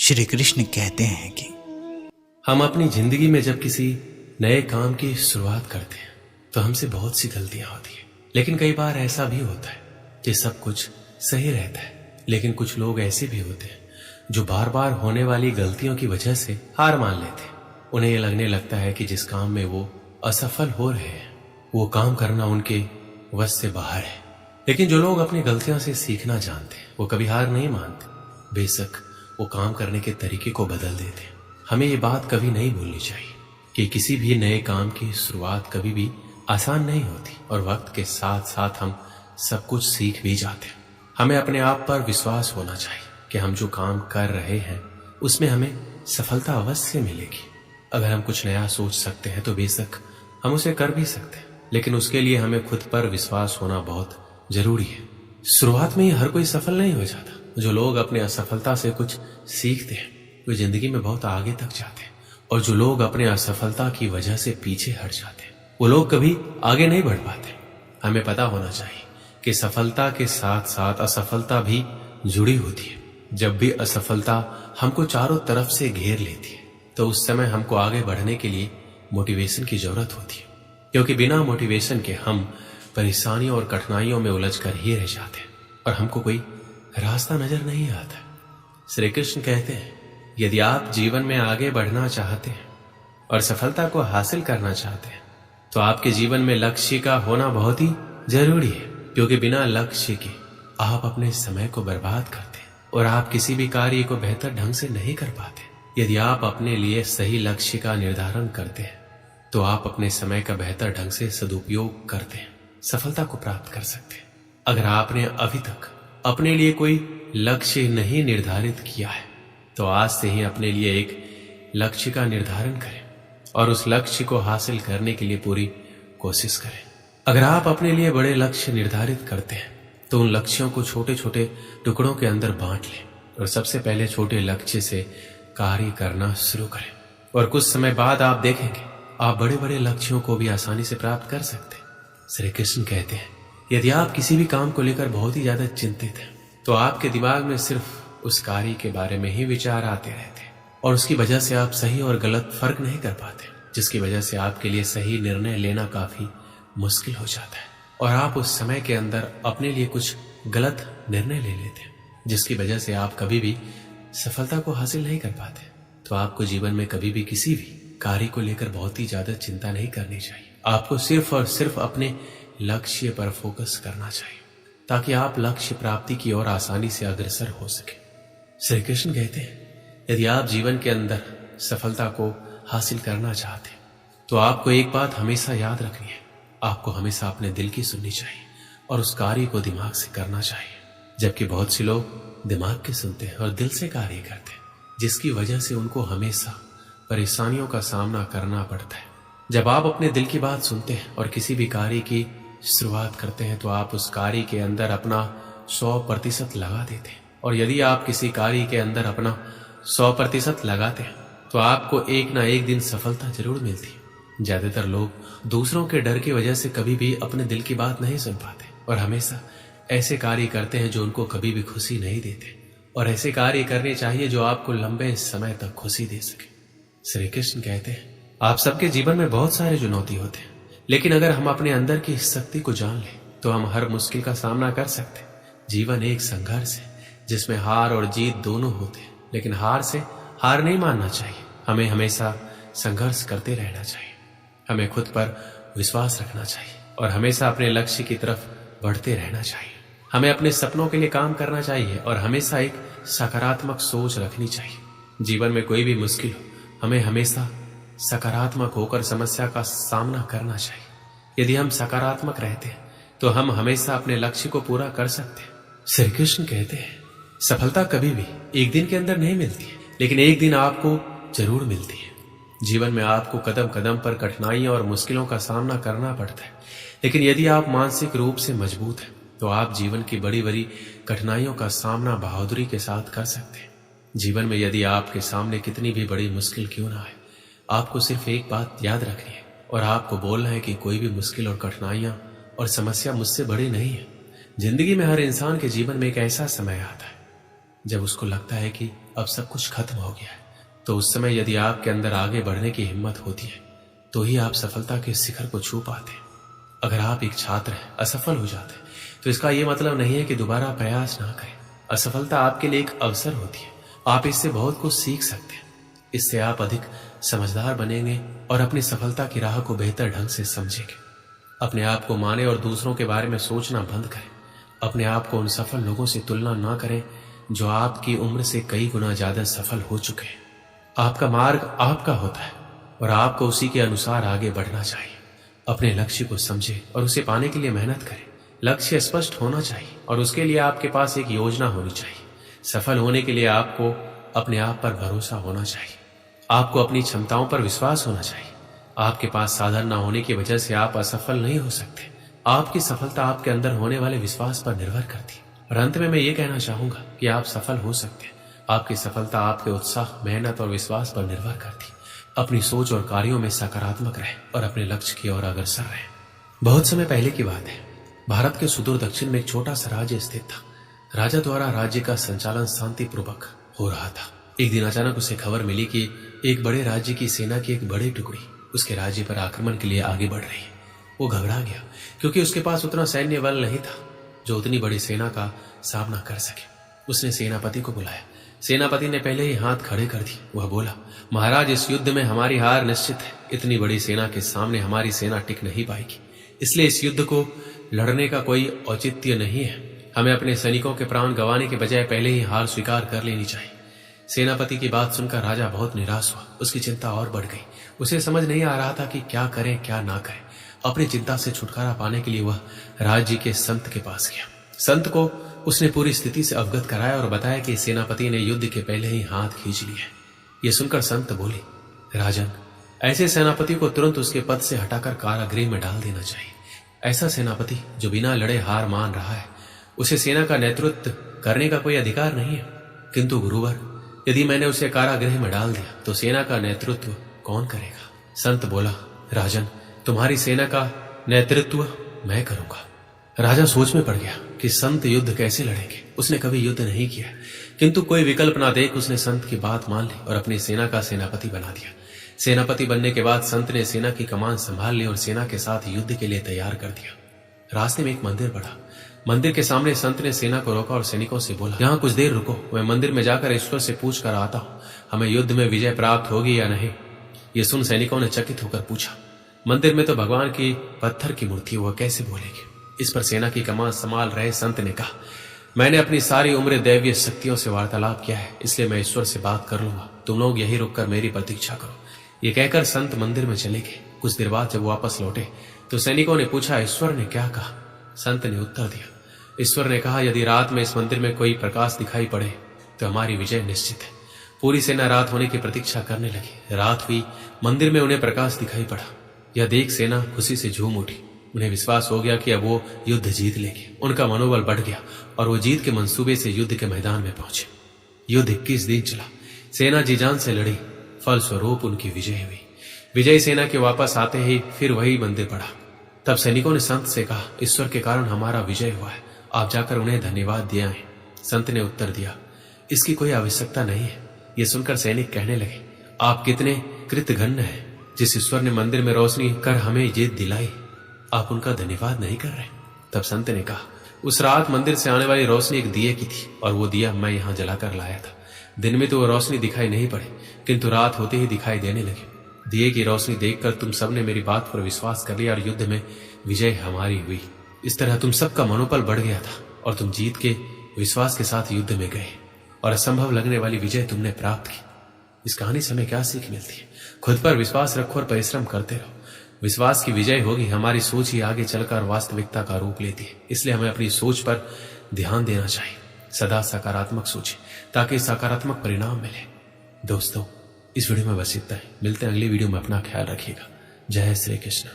श्री कृष्ण कहते हैं कि हम अपनी जिंदगी में जब किसी नए काम की शुरुआत करते हैं तो हमसे बहुत सी गलतियां होती हैं, लेकिन कई बार ऐसा भी होता है कि सब कुछ सही रहता है। लेकिन कुछ लोग ऐसे भी होते हैं जो बार बार होने वाली गलतियों की वजह से हार मान लेते हैं। उन्हें ये लगने लगता है कि जिस काम में वो असफल हो रहे हैं वो काम करना उनके वश से बाहर है। लेकिन जो लोग अपनी गलतियों से सीखना जानते हैं वो कभी हार नहीं मानते, बेशक वो काम करने के तरीके को बदल देते हैं। हमें ये बात कभी नहीं भूलनी चाहिए कि किसी भी नए काम की शुरुआत कभी भी आसान नहीं होती और वक्त के साथ साथ हम सब कुछ सीख भी जाते हैं। हमें अपने आप पर विश्वास होना चाहिए कि हम जो काम कर रहे हैं उसमें हमें सफलता अवश्य मिलेगी। अगर हम कुछ नया सोच सकते हैं तो बेशक हम उसे कर भी सकते हैं, लेकिन उसके लिए हमें खुद पर विश्वास होना बहुत जरूरी है। शुरुआत में ही हर कोई सफल नहीं हो जाता। जो लोग अपने असफलता से कुछ सीखते हैं वे जिंदगी में बहुत आगे तक जाते हैं, और जो लोग अपने असफलता की वजह से पीछे हट जाते हैं वो लोग कभी आगे नहीं बढ़ पाते। हमें पता होना चाहिए कि सफलता के साथ साथ असफलता भी जुड़ी होती है। जब भी असफलता हमको चारों तरफ से घेर लेती है तो उस समय हमको आगे बढ़ने के लिए मोटिवेशन की जरूरत होती है, क्योंकि बिना मोटिवेशन के हम परेशानियों और कठिनाइयों में उलझ कर ही रह जाते हैं और हमको कोई रास्ता नजर नहीं आता। श्री कृष्ण कहते हैं, यदि आप जीवन में आगे बढ़ना चाहते हैं और सफलता को हासिल करना चाहते हैं तो आपके जीवन में लक्ष्य का होना बहुत ही जरूरी है, क्योंकि बिना लक्ष्य के आप अपने समय को बर्बाद करते हैं और आप किसी भी कार्य को बेहतर ढंग से नहीं कर पाते। यदि आप अपने लिए सही लक्ष्य का निर्धारण करते हैं तो आप अपने समय का बेहतर ढंग से सदुपयोग करते हैं, सफलता को प्राप्त कर सकते हैं। अगर आपने अभी तक अपने लिए कोई लक्ष्य नहीं निर्धारित किया है तो आज से ही अपने लिए एक लक्ष्य का निर्धारण करें और उस लक्ष्य को हासिल करने के लिए पूरी कोशिश करें। अगर आप अपने लिए बड़े लक्ष्य निर्धारित करते हैं तो उन लक्ष्यों को छोटे छोटे टुकड़ों के अंदर बांट लें और सबसे पहले छोटे लक्ष्य से कार्य करना शुरू करें, और कुछ समय बाद आप देखेंगे आप बड़े बड़े लक्ष्यों को भी आसानी से प्राप्त कर सकते हैं। श्री कृष्ण कहते हैं, यदि आप किसी भी काम को लेकर बहुत ही ज्यादा चिंतित हैं तो आपके दिमाग में सिर्फ उस कार्य के बारे में ही विचार आते रहते हैं और उसकी वजह से आप सही और गलत फर्क नहीं कर पाते, जिसकी वजह से आपके लिए सही निर्णय लेना काफी मुश्किल हो जाता है और आप उस समय के अंदर अपने लिए कुछ गलत निर्णय ले लेते हैं, जिसकी वजह से आप कभी भी सफलता को हासिल नहीं कर पाते। तो आपको जीवन में कभी भी किसी भी कार्य को लेकर बहुत ही ज्यादा चिंता नहीं करनी चाहिए। आपको सिर्फ और सिर्फ अपने लक्ष्य पर फोकस करना चाहिए ताकि आप लक्ष्य प्राप्ति की ओर आसानी से अग्रसर हो सके। श्री कृष्ण कहते हैं, यदि आप जीवन के अंदर सफलता को हासिल करना चाहते हैं तो आपको एक बात हमेशा याद रखनी है, आपको हमेशा अपने दिल की सुननी चाहिए और उस कार्य को दिमाग से करना चाहिए। जबकि बहुत से लोग दिमाग के सुनते हैं और दिल से कार्य करते हैं, जिसकी वजह से उनको हमेशा परेशानियों का सामना करना पड़ता है। जब आप अपने दिल की बात सुनते हैं और किसी भी कार्य की शुरुआत करते हैं तो आप उस कार्य के अंदर अपना 100% लगा देते हैं, और यदि आप किसी कार्य के अंदर अपना 100% लगाते हैं तो आपको एक ना एक दिन सफलता जरूर मिलती है। ज्यादातर लोग दूसरों के डर की वजह से कभी भी अपने दिल की बात नहीं सुन पाते और हमेशा ऐसे कार्य करते हैं जो उनको कभी भी खुशी नहीं देते, और ऐसे कार्य करने चाहिए जो आपको लंबे समय तक खुशी दे सके। श्री कृष्ण कहते हैं, आप सबके जीवन में बहुत सारे चुनौती होते हैं, लेकिन अगर हम अपने अंदर की शक्ति को जान लें तो हम हर मुश्किल का सामना कर सकते हैं। जीवन एक संघर्ष है जिसमें हार और जीत दोनों होते हैं, लेकिन हार से हार नहीं मानना चाहिए। हमें हमेशा संघर्ष करते रहना चाहिए, हमें खुद पर विश्वास रखना चाहिए और हमेशा अपने लक्ष्य की तरफ बढ़ते रहना चाहिए। हमें अपने सपनों के लिए काम करना चाहिए और हमेशा एक सकारात्मक सोच रखनी चाहिए। जीवन में कोई भी मुश्किल हो, हमें हमेशा सकारात्मक होकर समस्या का सामना करना चाहिए। यदि हम सकारात्मक रहते हैं तो हम हमेशा अपने लक्ष्य को पूरा कर सकते हैं। श्री कृष्ण कहते हैं, सफलता कभी भी एक दिन के अंदर नहीं मिलती है, लेकिन एक दिन आपको जरूर मिलती है। जीवन में आपको कदम कदम पर कठिनाइयों और मुश्किलों का सामना करना पड़ता है, लेकिन यदि आप मानसिक रूप से मजबूत हैं तो आप जीवन की बड़ी बड़ी कठिनाइयों का सामना बहादुरी के साथ कर सकते हैं। जीवन में यदि आपके सामने कितनी भी बड़ी मुश्किल क्यों ना आए, आपको सिर्फ एक बात याद रखनी है और आपको बोलना है कि कोई भी मुश्किल और कठिनाइयां और समस्या मुझसे बड़ी नहीं है। जिंदगी में हर इंसान के जीवन में एक ऐसा समय आता है जब उसको लगता है कि अब सब कुछ खत्म हो गया है, तो उस समय यदि आपके अंदर आगे बढ़ने की हिम्मत होती है तो ही आप सफलता के शिखर को छू पाते हैं। अगर आप एक छात्र हैं, असफल हो जाते हैं, तो इसका यह मतलब नहीं है कि दोबारा प्रयास ना करें। असफलता आपके लिए एक अवसर होती है। आप इससे बहुत कुछ सीख सकते हैं। इससे आप अधिक समझदार बनेंगे और अपनी सफलता की राह को बेहतर ढंग से समझेंगे। अपने आप को माने और दूसरों के बारे में सोचना बंद करें। अपने आप को उन सफल लोगों से तुलना ना करें जो आपकी उम्र से कई गुना ज्यादा सफल हो चुके हैं। आपका मार्ग आपका होता है और आपको उसी के अनुसार आगे बढ़ना चाहिए। अपने लक्ष्य को समझें और उसे पाने के लिए मेहनत करें। लक्ष्य स्पष्ट होना चाहिए और उसके लिए आपके पास एक योजना होनी चाहिए। सफल होने के लिए आपको अपने आप पर भरोसा होना चाहिए। आपको अपनी क्षमताओं पर विश्वास होना चाहिए। आपके पास साधन न होने की वजह से आप असफल नहीं हो सकते। आपकी सफलता आपके अंदर होने वाले विश्वास पर निर्भर करती है। और अंत में मैं ये कहना चाहूंगा कि आप सफल हो सकते हैं। आपकी सफलता आपके उत्साह, मेहनत और विश्वास पर निर्भर करती है। अपनी सोच और कार्यों में सकारात्मक रहें और अपने लक्ष्य की ओर अग्रसर रहें। बहुत समय पहले की बात है। भारत के सुदूर दक्षिण में एक छोटा सा राज्य स्थित था। राजा द्वारा राज्य का संचालन शांतिपूर्वक हो रहा था। एक दिन अचानक उसे खबर मिली कि एक बड़े राज्य की सेना की एक बड़ी टुकड़ी उसके राज्य पर आक्रमण के लिए आगे बढ़ रही है। वो घबरा गया क्योंकि उसके पास उतना सैन्य बल नहीं था जो उतनी बड़ी सेना का सामना कर सके। उसने सेनापति को बुलाया। सेनापति ने पहले ही हाथ खड़े कर दिए। वह बोला, महाराज, इस युद्ध में हमारी हार निश्चित है। इतनी बड़ी सेना के सामने हमारी सेना टिक नहीं पाएगी, इसलिए इस युद्ध को लड़ने का कोई औचित्य नहीं है। हमें अपने सैनिकों के प्राण गंवाने के बजाय पहले ही हार स्वीकार कर लेनी चाहिए। सेनापति की बात सुनकर राजा बहुत निराश हुआ। उसकी चिंता और बढ़ गई। उसे समझ नहीं आ रहा था कि क्या करें क्या ना करें। अपनी चिंता से छुटकारा पाने के लिए वह राज्य के संत के पास गया। संत को उसने पूरी स्थिति से अवगत कराया और बताया कि सेनापति ने युद्ध के पहले ही हाथ खींच लिया है। यह सुनकर संत बोले, राजन, ऐसे सेनापति को तुरंत उसके पद से हटाकर कारागृह में डाल देना चाहिए। ऐसा सेनापति जो बिना लड़े हार मान रहा है, उसे सेना का नेतृत्व करने का कोई अधिकार नहीं है। किंतु गुरुवर, यदि मैंने उसे कारागृह में डाल दिया तो सेना का नेतृत्व कौन करेगा? संत बोला, राजन, तुम्हारी सेना का नेतृत्व मैं करूंगा। राजा सोच में पड़ गया कि संत युद्ध कैसे लड़ेंगे। उसने कभी युद्ध नहीं किया, किंतु कोई विकल्प ना देख उसने संत की बात मान ली और अपनी सेना का सेनापति बना दिया। सेनापति बनने के बाद संत ने सेना की कमान संभाल ली और सेना के साथ युद्ध के लिए तैयार कर दिया। रास्ते में एक मंदिर पड़ा। मंदिर के सामने संत ने सेना को रोका और सैनिकों से बोला, यहाँ कुछ देर रुको, मैं मंदिर में जाकर ईश्वर से पूछ कर आता हूँ, हमें युद्ध में विजय प्राप्त होगी या नहीं। ये सुन सैनिकों ने चकित होकर पूछा, मंदिर में तो भगवान की पत्थर की मूर्ति, वह कैसे बोलेगी? इस पर सेना की कमान संभाल रहे संत ने कहा, मैंने अपनी सारी उम्र दैवीय शक्तियों से वार्तालाप किया है, इसलिए मैं ईश्वर से बात कर लूंगा। तुम लोग यही रुककर मेरी प्रतीक्षा करो। ये कहकर संत मंदिर में चले गए। कुछ देर बाद जब वापस लौटे तो सैनिकों ने पूछा, ईश्वर ने क्या कहा? संत ने उत्तर दिया, ईश्वर ने कहा, यदि रात में इस मंदिर में कोई प्रकाश दिखाई पड़े तो हमारी विजय निश्चित है। पूरी सेना रात होने की प्रतीक्षा करने लगी। रात हुई, मंदिर में उन्हें प्रकाश दिखाई पड़ा। यह देख सेना खुशी से झूम उठी। उन्हें विश्वास हो गया कि अब वो युद्ध जीत लेंगे। उनका मनोबल बढ़ गया और वो जीत के मंसूबे से युद्ध के मैदान में पहुंचे। युद्ध 21 दिन चला। सेना जी जान से लड़ी, फलस्वरूप उनकी विजय हुई। विजयी सेना के वापस आते ही फिर वही मंदिर पड़ा। तब सैनिकों ने संत से कहा, ईश्वर के कारण हमारा विजय हुआ है, आप जाकर उन्हें धन्यवाद दिया है। संत ने उत्तर दिया, इसकी कोई आवश्यकता नहीं है। ये सुनकर सैनिक कहने लगे, आप कितने कृतघ्न हैं। जिस ईश्वर ने मंदिर में रोशनी कर हमें जीत दिलाई, आप उनका धन्यवाद नहीं कर रहे। तब संत ने कहा, उस रात मंदिर से आने वाली रोशनी एक दिए की थी और वो दिया मैं यहाँ जलाकर लाया था। दिन में तो वो रोशनी दिखाई नहीं पड़ी, किंतु रात होते ही दिखाई देने लगी। दिए की रोशनी देखकर तुम सबने मेरी बात पर विश्वास कर लिया और युद्ध में विजय हमारी हुई। इस तरह तुम सबका मनोबल बढ़ गया था और तुम जीत के विश्वास के साथ युद्ध में गए और असंभव लगने वाली विजय तुमने प्राप्त की। इस कहानी से हमें क्या सीख मिलती है? खुद पर विश्वास रखो और परिश्रम करते रहो। विश्वास की विजय होगी। हमारी सोच ही आगे चलकर वास्तविकता का रूप लेती है, इसलिए हमें अपनी सोच पर ध्यान देना चाहिए। सदा सकारात्मक सोचें ताकि सकारात्मक परिणाम मिले। दोस्तों, इस वीडियो में बस इतना ही। मिलते हैं अगली वीडियो में। अपना ख्याल रखिएगा। जय श्री कृष्ण।